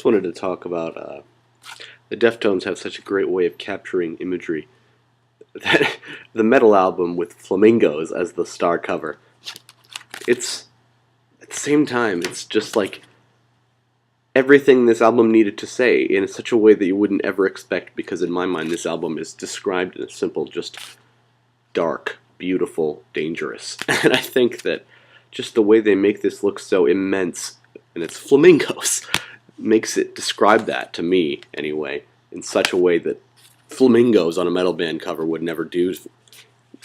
Just wanted to talk about the Deftones have such a great way of capturing imagery. That the metal album with flamingos as the star cover. It's at the same time, it's just like everything this album needed to say in such a way that you wouldn't ever expect. Because in my mind, this album is described in a simple, just dark, beautiful, dangerous. And I think that just the way they make this look so immense, and it's flamingos, makes it describe that to me anyway in such a way that flamingos on a metal band cover would never do.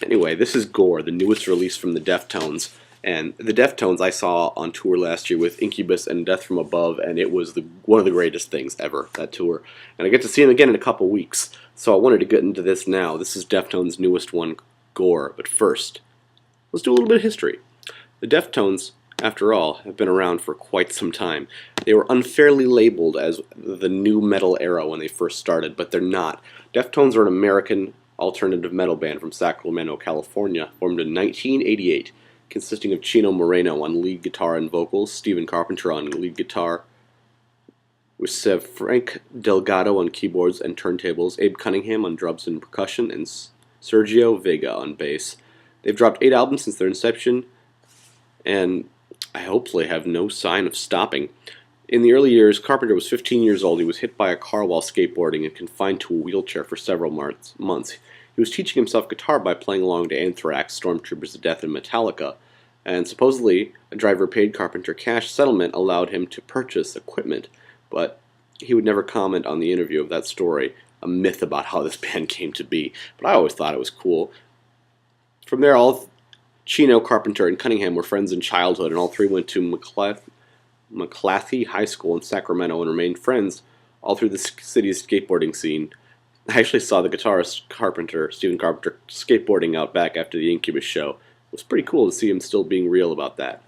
Anyway, this is Gore, the newest release from the Deftones. And the Deftones I saw on tour last year with Incubus and Death from Above, and it was one of the greatest things ever, that tour. And I get to see them again in a couple weeks, so I wanted to get into this now. This is Deftones' newest one, Gore. But first, let's do a little bit of history. The Deftones, after all, have been around for quite some time. They were unfairly labeled as the new metal era when they first started, but they're not. Deftones are an American alternative metal band from Sacramento, California, formed in 1988, consisting of Chino Moreno on lead guitar and vocals, Stephen Carpenter on lead guitar, with Frank Delgado on keyboards and turntables, Abe Cunningham on drums and percussion, and Sergio Vega on bass. They've dropped 8 albums since their inception, and I hopefully have no sign of stopping. In the early years, Carpenter was 15 years old. He was hit by a car while skateboarding and confined to a wheelchair for several months. He was teaching himself guitar by playing along to Anthrax, Stormtroopers of Death, and Metallica, and supposedly a driver paid Carpenter cash settlement allowed him to purchase equipment, but he would never comment on the interview of that story, a myth about how this band came to be, but I always thought it was cool. From there, all Chino, Carpenter, and Cunningham were friends in childhood, and all three went to McClathy High School in Sacramento and remained friends all through the city's skateboarding scene. I actually saw the guitarist Stephen Carpenter, skateboarding out back after the Incubus show. It was pretty cool to see him still being real about that.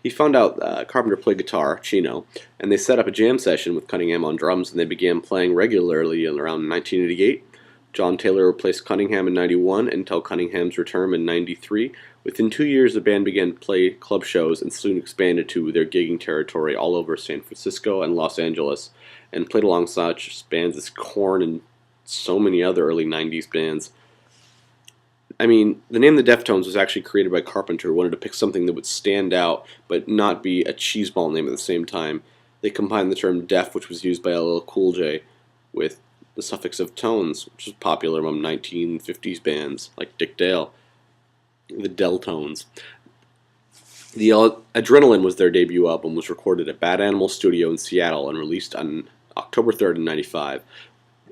He found out Carpenter played guitar, Chino, and they set up a jam session with Cunningham on drums, and they began playing regularly in around 1988. John Taylor replaced Cunningham in 91 until Cunningham's return in 93. Within 2 years, the band began to play club shows and soon expanded to their gigging territory all over San Francisco and Los Angeles, and played alongside bands as Korn and so many other early 90s bands. I mean, the name The Deftones was actually created by Carpenter, who wanted to pick something that would stand out but not be a cheeseball name at the same time. They combined the term Def, which was used by LL Cool J, with the suffix of tones, which was popular among 1950s bands like Dick Dale, the Deltones. The Adrenaline was their debut album, was recorded at Bad Animal Studio in Seattle and released on October 3rd in 95.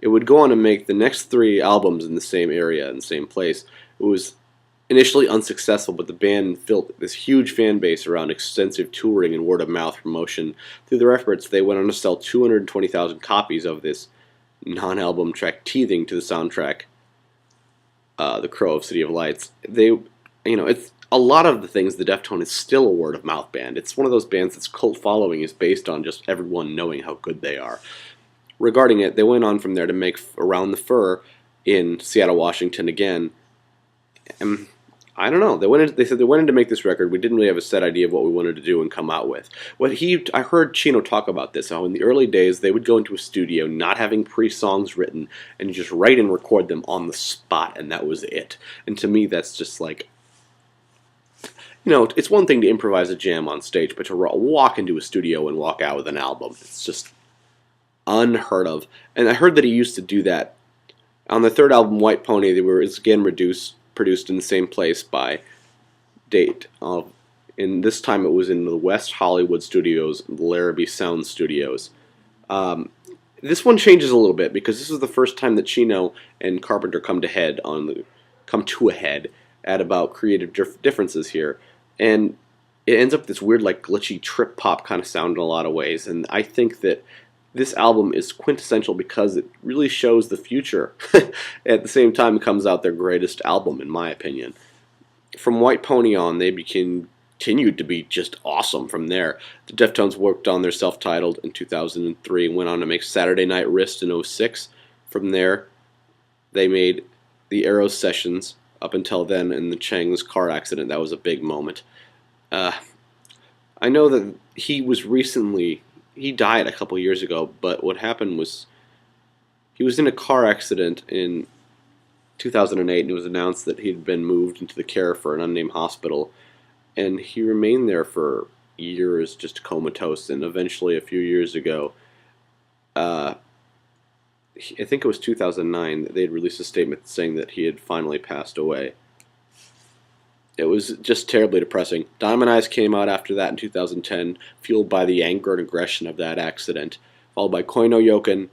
It would go on to make the next 3 albums in the same area, in the same place. It was initially unsuccessful, but the band built this huge fan base around extensive touring and word-of-mouth promotion. Through their efforts, they went on to sell 220,000 copies of this non-album track, Teething, to the soundtrack, The Crow of City of Lights. It's a lot of the things the Deftones is still a word-of-mouth band. It's one of those bands that's cult following is based on just everyone knowing how good they are. Regarding it, they went on from there to make Around the Fur in Seattle, Washington again. And I don't know. They said they went in to make this record. We didn't really have a set idea of what we wanted to do and come out with. I heard Chino talk about this, how in the early days they would go into a studio not having pre-songs written and just write and record them on the spot, and that was it. And to me, that's just like, it's one thing to improvise a jam on stage, but to walk into a studio and walk out with an album, it's just unheard of. And I heard that he used to do that. On the 3rd album, White Pony, they were again produced in the same place by date. And this time it was in the West Hollywood Studios, the Larrabee Sound Studios. This one changes a little bit because this is the first time that Chino and Carpenter come to a head at about creative differences here. And it ends up this weird, like, glitchy trip pop kind of sound in a lot of ways. And I think that this album is quintessential because it really shows the future. At the same time, it comes out their greatest album, in my opinion. From White Pony on, they continued to be just awesome from there. The Deftones worked on their self-titled in 2003 and went on to make Saturday Night Wrist in 2006. From there, they made the Arrows Sessions up until then, in the Chang's car accident. That was a big moment. I know that he he died a couple years ago, but what happened was he was in a car accident in 2008, and it was announced that he'd been moved into the care for an unnamed hospital, and he remained there for years, just comatose, and eventually, a few years ago, uh, I think it was 2009, they had released a statement saying that he had finally passed away. It was just terribly depressing. Diamond Eyes came out after that in 2010, fueled by the anger and aggression of that accident, followed by Koi no Yoken,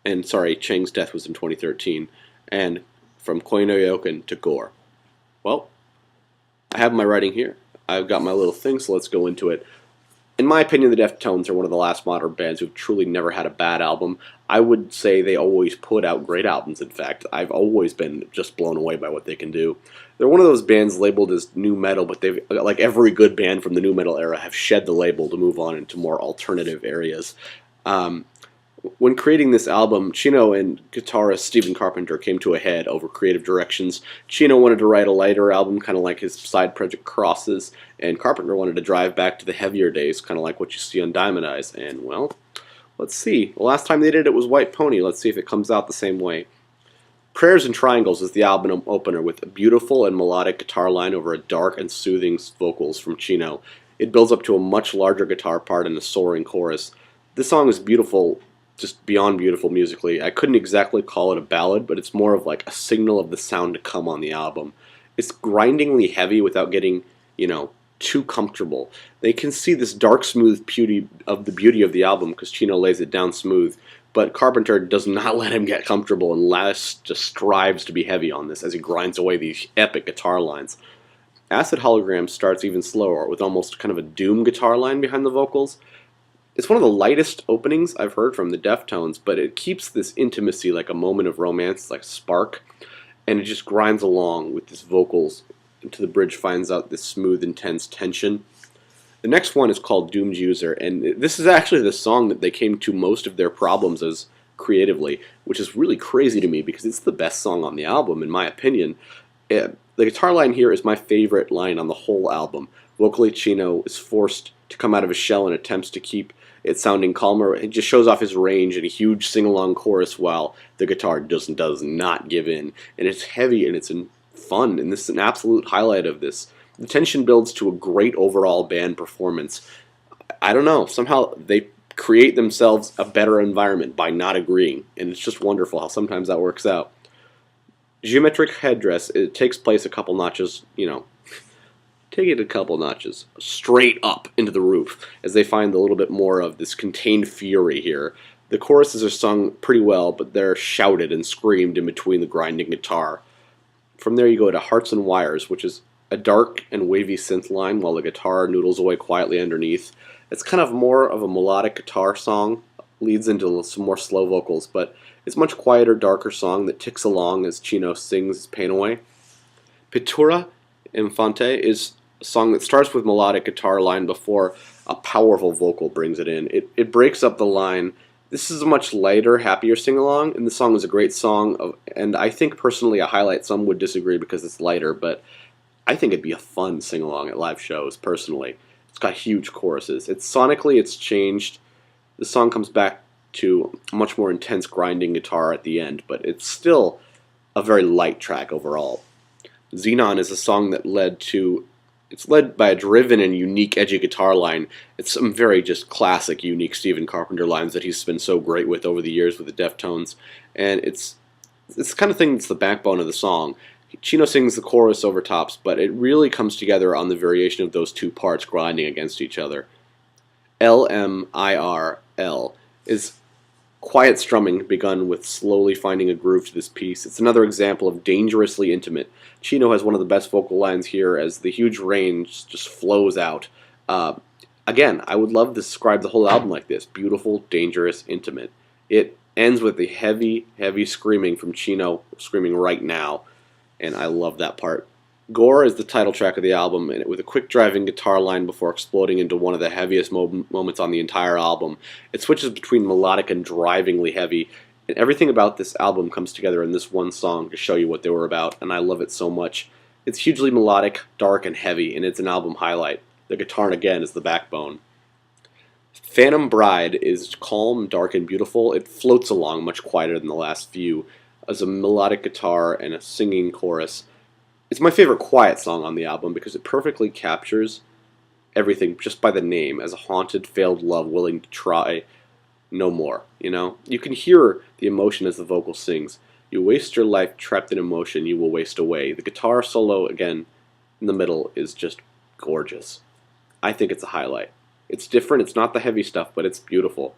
and sorry, Chang's death was in 2013, and from Koi no Yoken to Gore. Well, I have my writing here. I've got my little thing, so let's go into it. In my opinion, the Deftones are one of the last modern bands who've truly never had a bad album. I would say they always put out great albums, in fact. I've always been just blown away by what they can do. They're one of those bands labeled as nu metal, but they've, like every good band from the nu metal era, have shed the label to move on into more alternative areas. When creating this album, Chino and guitarist Stephen Carpenter came to a head over creative directions. Chino wanted to write a lighter album, kind of like his side project Crosses, and Carpenter wanted to drive back to the heavier days, kind of like what you see on Diamond Eyes. And, well, let's see. The last time they did it was White Pony. Let's see if it comes out the same way. Prayers and Triangles is the album opener with a beautiful and melodic guitar line over a dark and soothing vocals from Chino. It builds up to a much larger guitar part and a soaring chorus. This song is beautiful, just beyond beautiful musically. I couldn't exactly call it a ballad, but it's more of like a signal of the sound to come on the album. It's grindingly heavy without getting, too comfortable. They can see this dark, smooth beauty of the album because Chino lays it down smooth, but Carpenter does not let him get comfortable and just strives to be heavy on this as he grinds away these epic guitar lines. Acid Hologram starts even slower with almost kind of a doom guitar line behind the vocals. It's one of the lightest openings I've heard from the Deftones, but it keeps this intimacy like a moment of romance, like a spark, and it just grinds along with these vocals until the bridge finds out this smooth, intense tension. The next one is called Doomed User, and this is actually the song that they came to most of their problems as creatively, which is really crazy to me because it's the best song on the album, in my opinion. The guitar line here is my favorite line on the whole album. Vocally, Chino is forced to come out of his shell and attempts to keep it sounding calmer. It just shows off his range in a huge sing-along chorus while the guitar does not give in. And it's heavy and it's fun, and this is an absolute highlight of this. The tension builds to a great overall band performance. I don't know, somehow they create themselves a better environment by not agreeing, and it's just wonderful how sometimes that works out. Geometric Headdress, it takes place a couple notches, take it a couple notches straight up into the roof as they find a little bit more of this contained fury here. The choruses are sung pretty well, but they're shouted and screamed in between the grinding guitar. From there you go to Hearts and Wires, which is a dark and wavy synth line while the guitar noodles away quietly underneath. It's kind of more of a melodic guitar song, leads into some more slow vocals, but it's a much quieter, darker song that ticks along as Chino sings his pain away. Pittura Infante is a song that starts with melodic guitar line before a powerful vocal brings it in. It breaks up the line. This is a much lighter, happier sing-along, and the song is a great song, and I think personally a highlight. Some would disagree because it's lighter, but I think it'd be a fun sing-along at live shows, personally. It's got huge choruses. Sonically, it's changed. The song comes back to a much more intense grinding guitar at the end, but it's still a very light track overall. Xenon is a song that it's led by a driven and unique edgy guitar line. It's some very just classic, unique Stephen Carpenter lines that he's been so great with over the years with the Deftones, and it's the kind of thing that's the backbone of the song. Chino sings the chorus over tops, but it really comes together on the variation of those two parts grinding against each other. LMIRL is quiet strumming begun with slowly finding a groove to this piece. It's another example of dangerously intimate. Chino has one of the best vocal lines here as the huge range just flows out. Again, I would love to describe the whole album like this. Beautiful, dangerous, intimate. It ends with the heavy, heavy screaming from Chino, screaming right now, and I love that part. Gore is the title track of the album, and with a quick driving guitar line before exploding into one of the heaviest moments on the entire album. It switches between melodic and drivingly heavy, and everything about this album comes together in this one song to show you what they were about, and I love it so much. It's hugely melodic, dark, and heavy, and it's an album highlight. The guitar, again, is the backbone. Phantom Bride is calm, dark, and beautiful. It floats along much quieter than the last few, as a melodic guitar and a singing chorus. It's my favorite quiet song on the album because it perfectly captures everything just by the name, as a haunted, failed love willing to try no more. You can hear the emotion as the vocal sings. You waste your life trapped in emotion, you will waste away. The guitar solo, again, in the middle, is just gorgeous. I think it's a highlight. It's different, it's not the heavy stuff, but it's beautiful.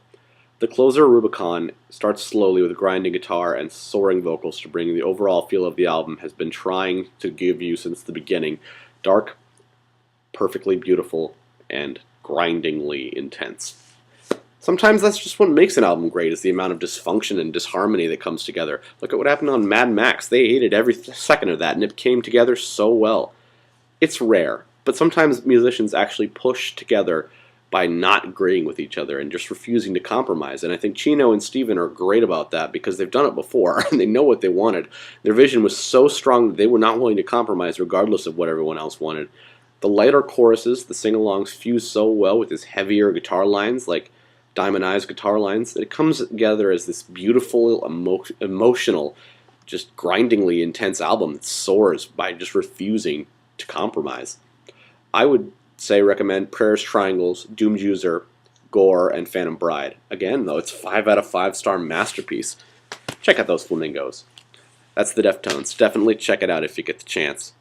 The closer, Rubicon, starts slowly with a grinding guitar and soaring vocals to bring the overall feel of the album has been trying to give you since the beginning. Dark, perfectly beautiful, and grindingly intense. Sometimes that's just what makes an album great, is the amount of dysfunction and disharmony that comes together. Look at what happened on Mad Max. They hated every second of that, and it came together so well. It's rare, but sometimes musicians actually push together by not agreeing with each other and just refusing to compromise. And I think Chino and Steven are great about that because they've done it before and they know what they wanted. Their vision was so strong that they were not willing to compromise regardless of what everyone else wanted. The lighter choruses, the sing-alongs, fuse so well with his heavier guitar lines, like Diamond Eyes guitar lines, that it comes together as this beautiful, emotional, just grindingly intense album that soars by just refusing to compromise. I would say recommend Prayers Triangles, Doomed User, Gore, and Phantom Bride. Again, though, it's 5 out of 5-star masterpiece. Check out those flamingos. That's the Deftones. Definitely check it out if you get the chance.